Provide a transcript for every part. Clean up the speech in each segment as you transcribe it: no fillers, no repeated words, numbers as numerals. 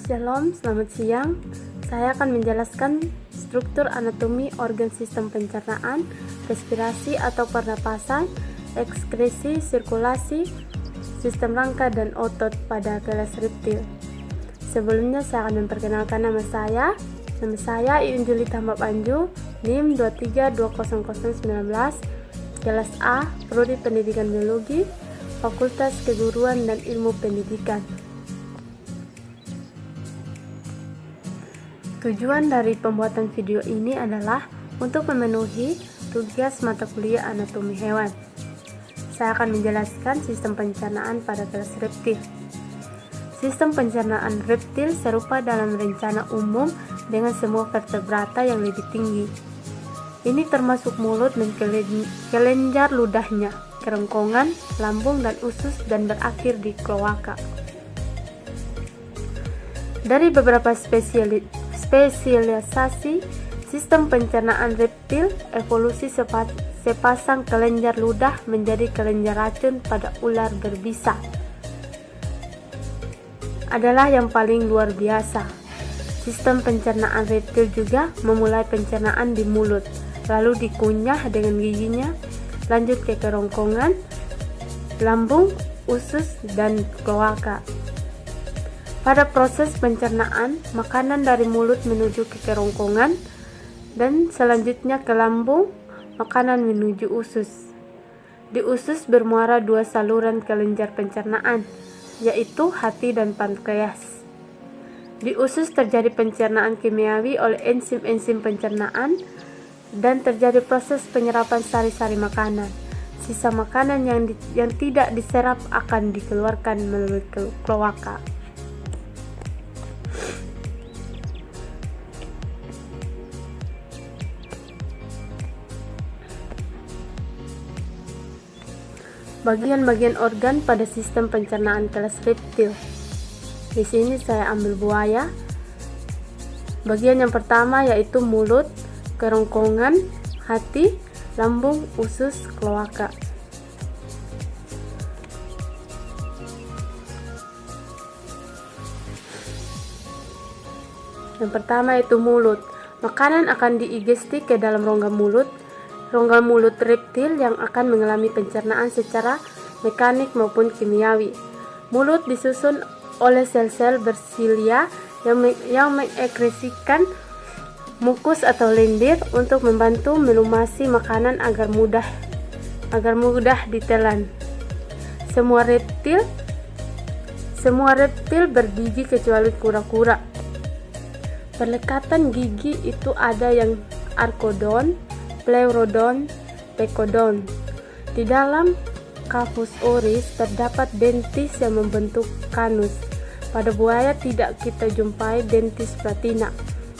Shalom, selamat siang. Saya akan menjelaskan struktur anatomi organ sistem pencernaan, respirasi atau pernapasan, ekskresi, sirkulasi, sistem rangka dan otot pada kelas reptil. Sebelumnya saya akan memperkenalkan nama saya. Nama saya Iun Julita Mapanju, NIM 23200019, kelas A, Prodi Pendidikan Biologi, Fakultas Keguruan dan Ilmu Pendidikan. Tujuan dari pembuatan video ini adalah untuk memenuhi tugas mata kuliah anatomi hewan. Saya akan menjelaskan sistem pencernaan pada kelas reptil. Sistem pencernaan reptil serupa dalam rencana umum dengan semua vertebrata yang lebih tinggi. Ini termasuk mulut dan kelenjar ludahnya, kerongkongan, lambung dan usus, dan berakhir di kloaka. Dari beberapa spesialisasi sistem pencernaan reptil, evolusi sepasang kelenjar ludah menjadi kelenjar racun pada ular berbisa adalah yang paling luar biasa. Sistem pencernaan reptil juga memulai pencernaan di mulut, lalu dikunyah dengan giginya, lanjut ke kerongkongan, lambung, usus, dan kloaka. Pada proses pencernaan, makanan dari mulut menuju ke kerongkongan dan selanjutnya ke lambung, makanan menuju usus. Di usus bermuara dua saluran kelenjar pencernaan, yaitu hati dan pankreas. Di usus terjadi pencernaan kimiawi oleh enzim-enzim pencernaan dan terjadi proses penyerapan sari-sari makanan. Sisa makanan yang tidak diserap akan dikeluarkan melalui kloaka. Bagian-bagian organ pada sistem pencernaan kelas reptil. Di sini saya ambil buaya. Bagian yang pertama yaitu mulut, kerongkongan, hati, lambung, usus, kloaka. Yang pertama yaitu mulut. Makanan akan diigesti ke dalam rongga mulut reptil yang akan mengalami pencernaan secara mekanik maupun kimiawi. Mulut disusun oleh sel-sel bersilia yang mengekresikan mukus atau lendir untuk membantu melumasi makanan agar mudah ditelan. Semua reptil bergigi kecuali kura-kura. Perlekatan gigi itu ada yang arkodon, pleurodon, pekodon. Di dalam cavus oris terdapat dentis yang membentuk kanus. Pada buaya tidak kita jumpai dentis platina.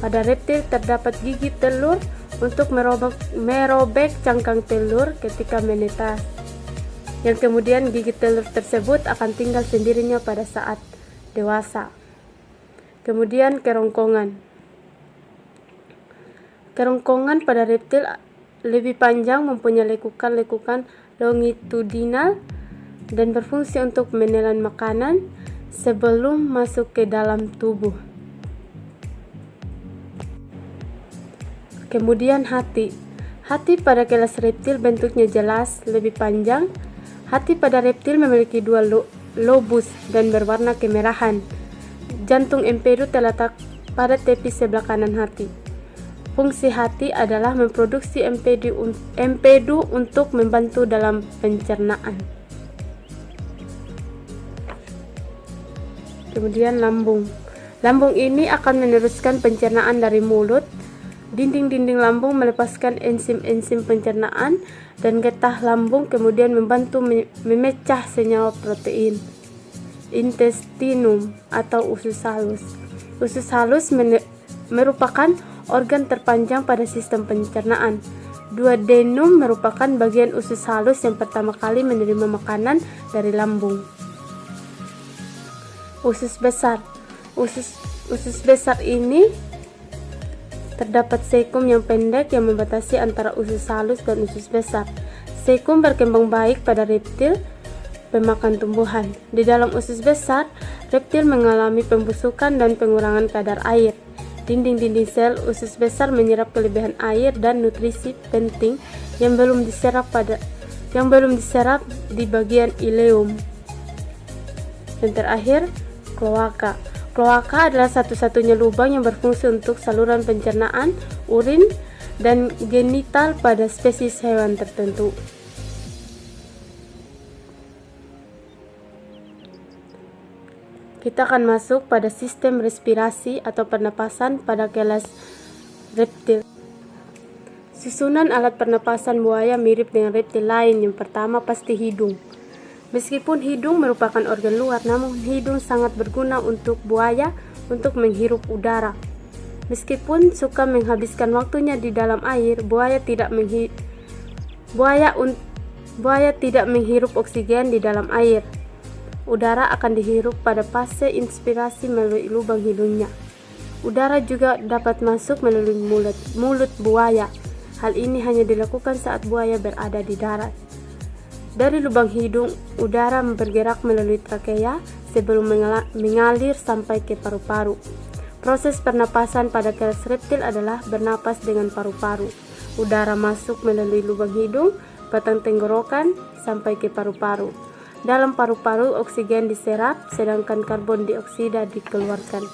Pada reptil terdapat gigi telur untuk merobek cangkang telur ketika menetas, yang kemudian gigi telur tersebut akan tinggal sendirinya pada saat dewasa. Kemudian kerongkongan. Kerongkongan pada reptil lebih panjang, mempunyai lekukan-lekukan longitudinal dan berfungsi untuk menelan makanan sebelum masuk ke dalam tubuh. Kemudian hati. Hati pada kelas reptil bentuknya jelas, lebih panjang. Hati pada reptil memiliki dua lobus dan berwarna kemerahan. Jantung empedu terletak pada tepi sebelah kanan hati. Fungsi hati adalah memproduksi empedu untuk membantu dalam pencernaan. Kemudian lambung. Lambung ini akan meneruskan pencernaan dari mulut. Dinding-dinding lambung melepaskan enzim-enzim pencernaan dan getah lambung kemudian membantu memecah senyawa protein. Intestinum atau usus halus. Usus halus merupakan organ terpanjang pada sistem pencernaan. Duodenum merupakan bagian usus halus yang pertama kali menerima makanan dari lambung. Usus besar. Usus besar ini terdapat sekum yang pendek yang membatasi antara usus halus dan usus besar. Sekum berkembang baik pada reptil pemakan tumbuhan. Di dalam usus besar Reptil mengalami pembusukan dan pengurangan kadar air. Dinding-dinding sel usus besar menyerap kelebihan air dan nutrisi penting yang belum diserap di bagian ileum. Dan terakhir, kloaka. Kloaka adalah satu-satunya lubang yang berfungsi untuk saluran pencernaan, urin, dan genital pada spesies hewan tertentu. Kita akan masuk pada sistem respirasi atau pernapasan pada kelas reptil. Susunan alat pernapasan buaya mirip dengan reptil lain. Yang pertama pasti hidung. Meskipun hidung merupakan organ luar, namun hidung sangat berguna untuk buaya untuk menghirup udara. Meskipun suka menghabiskan waktunya di dalam air, buaya tidak menghirup oksigen di dalam air. Udara akan dihirup pada fase inspirasi melalui lubang hidungnya. Udara juga dapat masuk melalui mulut buaya. Hal ini hanya dilakukan saat buaya berada di darat. Dari lubang hidung, udara bergerak melalui trakea sebelum mengalir sampai ke paru-paru. Proses pernapasan pada kelas reptil adalah bernapas dengan paru-paru. Udara masuk melalui lubang hidung, batang tenggorokan, sampai ke paru-paru. Dalam paru-paru, oksigen diserap, sedangkan karbon dioksida dikeluarkan.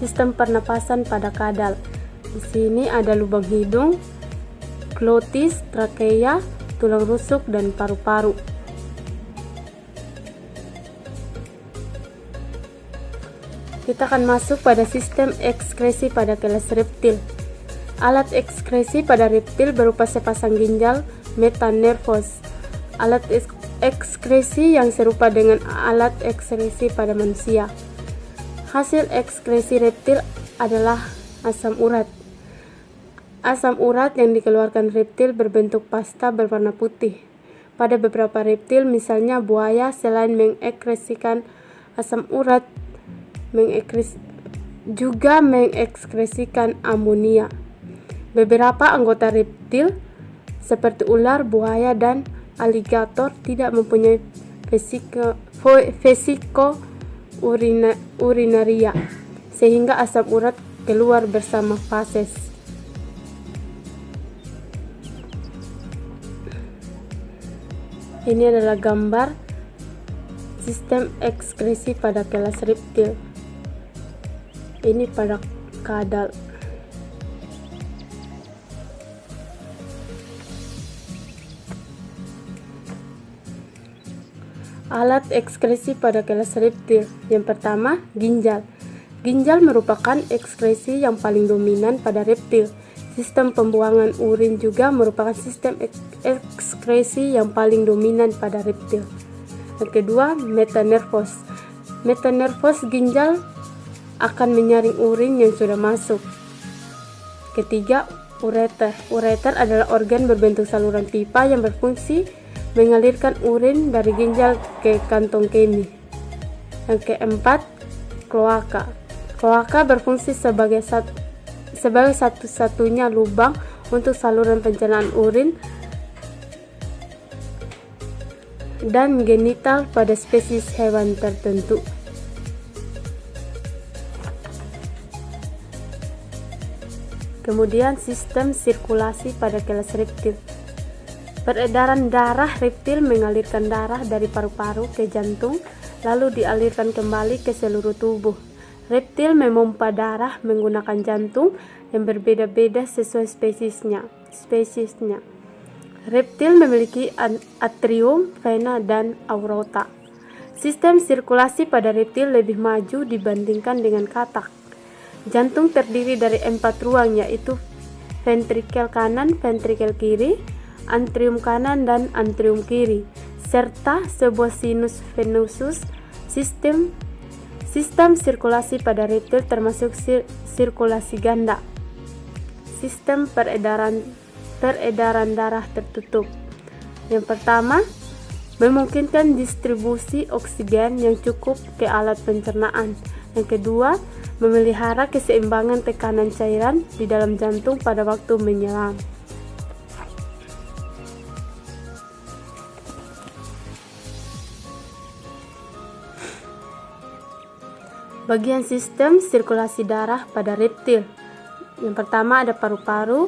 Sistem pernapasan pada kadal. Di sini ada lubang hidung, glotis, trakea, tulang rusuk, dan paru-paru. Kita akan masuk pada sistem ekskresi pada kelas reptil. Alat ekskresi pada reptil berupa sepasang ginjal metanervos. Alat ekskresi yang serupa dengan alat ekskresi pada manusia. Hasil ekskresi reptil adalah asam urat. Asam urat yang dikeluarkan reptil berbentuk pasta berwarna putih. Pada beberapa reptil, misalnya buaya, selain mengekskresikan asam urat, juga mengekskresikan amonia. Beberapa anggota reptil seperti ular, buaya, dan aligator tidak mempunyai vesiko urinaria, sehingga asam urat keluar bersama fases. Ini adalah gambar sistem ekskresi pada kelas reptil. Ini pada kadal. Alat ekskresi pada kelas reptil. Yang pertama, ginjal. Ginjal merupakan ekskresi yang paling dominan pada reptil. Sistem pembuangan urin juga merupakan sistem ekskresi yang paling dominan pada reptil. Yang kedua, metanervos. Metanervos ginjal akan menyaring urin yang sudah masuk. Ketiga, ureter. Ureter adalah organ berbentuk saluran pipa yang berfungsi mengalirkan urin dari ginjal ke kantong kemih. Yang keempat, kloaka. Kloaka berfungsi sebagai satu-satunya lubang untuk saluran pencernaan urin dan genital pada spesies hewan tertentu. Kemudian sistem sirkulasi pada kelas reptil. Peredaran darah reptil mengalirkan darah dari paru-paru ke jantung, lalu dialirkan kembali ke seluruh tubuh. Reptil memompa darah menggunakan jantung yang berbeda-beda sesuai spesiesnya. Reptil memiliki atrium, vena, dan aorta. Sistem sirkulasi pada reptil lebih maju dibandingkan dengan katak. Jantung terdiri dari 4 ruang, yaitu ventrikel kanan, ventrikel kiri, antrium kanan, dan antrium kiri, serta sebuah sinus venosus. Sistem sirkulasi pada reptil termasuk sirkulasi ganda. Sistem peredaran darah tertutup. Yang pertama, memungkinkan distribusi oksigen yang cukup ke alat pencernaan. Yang kedua, memelihara keseimbangan tekanan cairan di dalam jantung pada waktu menyelam. Bagian sistem sirkulasi darah pada reptil. Yang pertama ada paru-paru,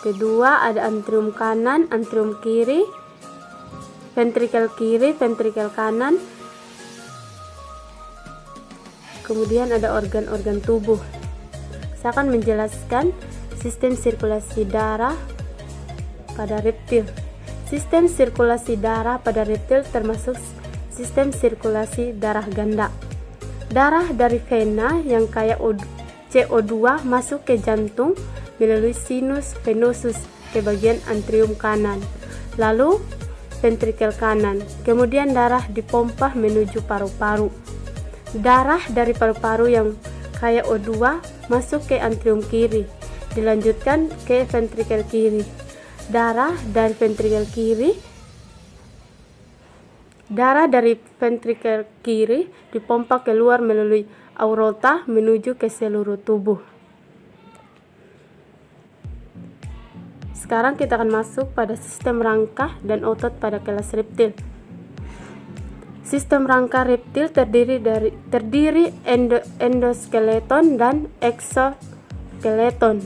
kedua ada antrium kanan, antrium kiri, ventrikel kiri, ventrikel kanan, kemudian ada organ-organ tubuh. Saya akan menjelaskan sistem sirkulasi darah pada reptil. Sistem sirkulasi darah pada reptil termasuk sistem sirkulasi darah ganda. Darah dari vena yang kaya CO2 masuk ke jantung melalui sinus venosus ke bagian antrium kanan, lalu ventrikel kanan. Kemudian darah dipompa menuju paru-paru. Darah dari paru-paru yang kaya O2 masuk ke antrium kiri, dilanjutkan ke ventrikel kiri. Darah dari ventrikel kiri dipompa keluar melalui aorta menuju ke seluruh tubuh. Sekarang kita akan masuk pada sistem rangka dan otot pada kelas reptil. Sistem rangka reptil terdiri endoskeleton dan eksoskeleton.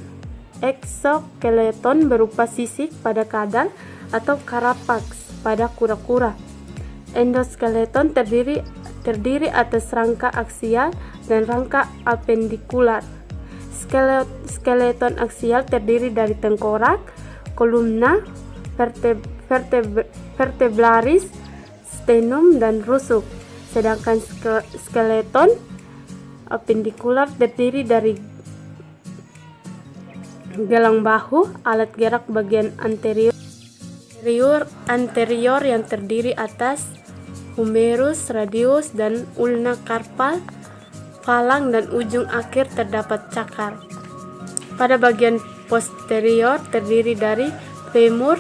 Eksoskeleton berupa sisik pada kadal atau karapaks pada kura-kura. Endoskeleton terdiri atas rangka aksial dan rangka apendikular. Skeleton aksial terdiri dari tengkorak, kolumna, vertebralis, sternum, dan rusuk. Sedangkan skeleton apendikular terdiri dari gelang bahu, alat gerak bagian anterior yang terdiri atas humerus, radius, dan ulna karpal, falang, dan ujung akhir terdapat cakar. Pada bagian posterior terdiri dari femur,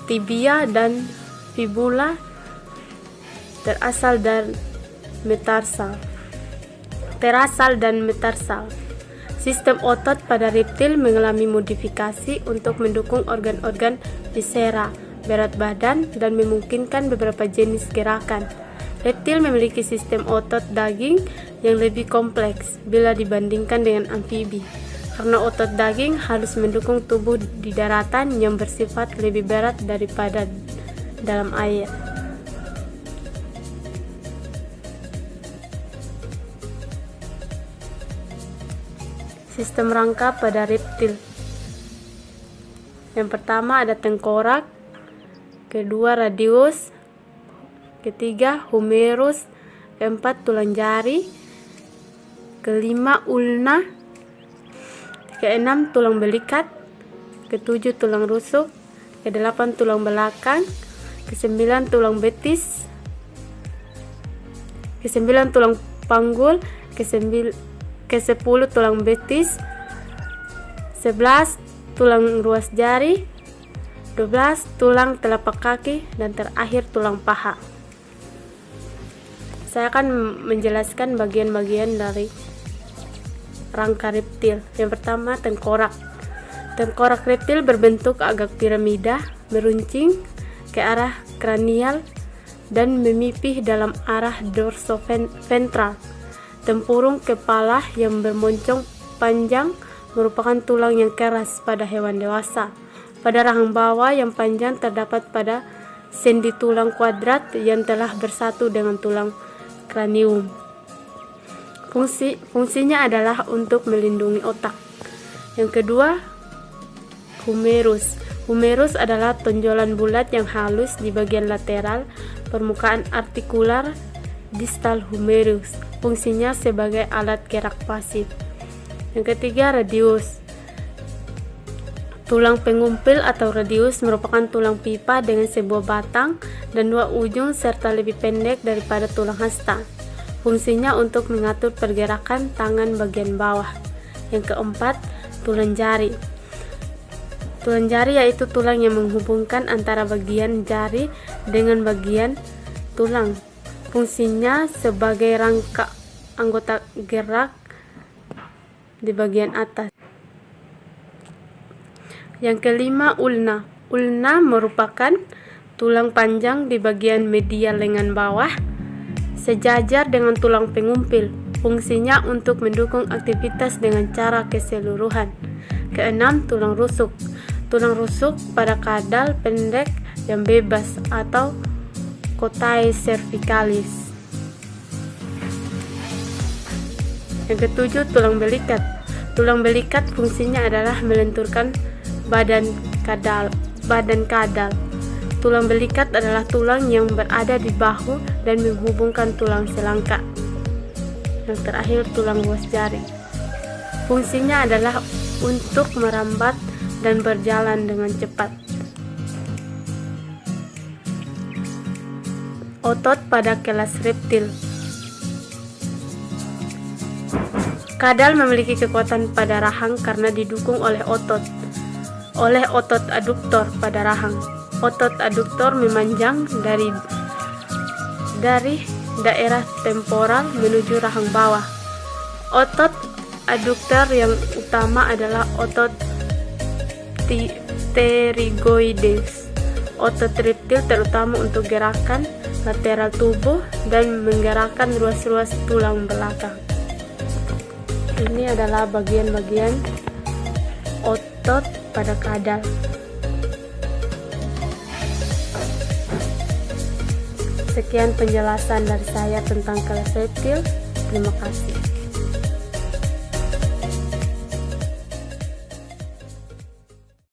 tibia, dan fibula, terasal dan metarsal. Sistem otot pada reptil mengalami modifikasi untuk mendukung organ-organ viscera, berat badan, dan memungkinkan beberapa jenis gerakan. Reptil memiliki sistem otot daging yang lebih kompleks bila dibandingkan dengan amfibi, karena otot daging harus mendukung tubuh di daratan yang bersifat lebih berat daripada dalam air. Sistem rangka pada reptil. Yang pertama ada tengkorak, kedua radius, ketiga humerus, keempat tulang jari, kelima ulna, keenam tulang belikat, ketujuh tulang rusuk, kedelapan tulang belakang, kesembilan tulang betis, kesembilan tulang panggul, kesepuluh tulang betis, 11 tulang ruas jari, 12 tulang telapak kaki, dan terakhir tulang paha. Saya akan menjelaskan bagian-bagian dari rangka reptil. Yang pertama, tengkorak. Tengkorak reptil berbentuk agak piramida, meruncing ke arah kranial dan memipih dalam arah dorsoventral. Tempurung kepala yang bermoncong panjang merupakan tulang yang keras pada hewan dewasa. Pada rahang bawah yang panjang terdapat pada sendi tulang kuadrat yang telah bersatu dengan tulang kranium. Fungsinya adalah untuk melindungi otak. Yang kedua, humerus. Humerus adalah tonjolan bulat yang halus di bagian lateral permukaan artikular distal humerus. Fungsinya sebagai alat gerak pasif. Yang ketiga, radius. Tulang pengumpil atau radius merupakan tulang pipa dengan sebuah batang dan dua ujung serta lebih pendek daripada tulang hasta. Fungsinya untuk mengatur pergerakan tangan bagian bawah. Yang keempat, tulang jari. Tulang jari yaitu tulang yang menghubungkan antara bagian jari dengan bagian tulang. Fungsinya sebagai rangka anggota gerak di bagian atas. Yang kelima, ulna. Ulna merupakan tulang panjang di bagian medial lengan bawah, sejajar dengan tulang pengumpil. Fungsinya untuk mendukung aktivitas dengan cara keseluruhan. Keenam, tulang rusuk. Tulang rusuk pada kadal pendek yang bebas atau cotae cervicalis. Yang ketujuh, tulang belikat. Tulang belikat fungsinya adalah melenturkan badan kadal. Tulang belikat adalah tulang yang berada di bahu dan menghubungkan tulang selangkah. Yang terakhir, tulang ruas jari. Fungsinya adalah untuk merambat dan berjalan dengan cepat. Otot pada kelas reptil. Kadal memiliki kekuatan pada rahang karena didukung oleh otot aduktor pada rahang. Otot aduktor memanjang dari daerah temporal menuju rahang bawah. Otot aduktor yang utama adalah otot pterygoides. Otot reptil terutama untuk gerakan lateral tubuh dan menggerakkan ruas-ruas tulang belakang. Ini adalah bagian-bagian otot pada kadal. Sekian penjelasan dari saya tentang kelas reptil. Terima kasih.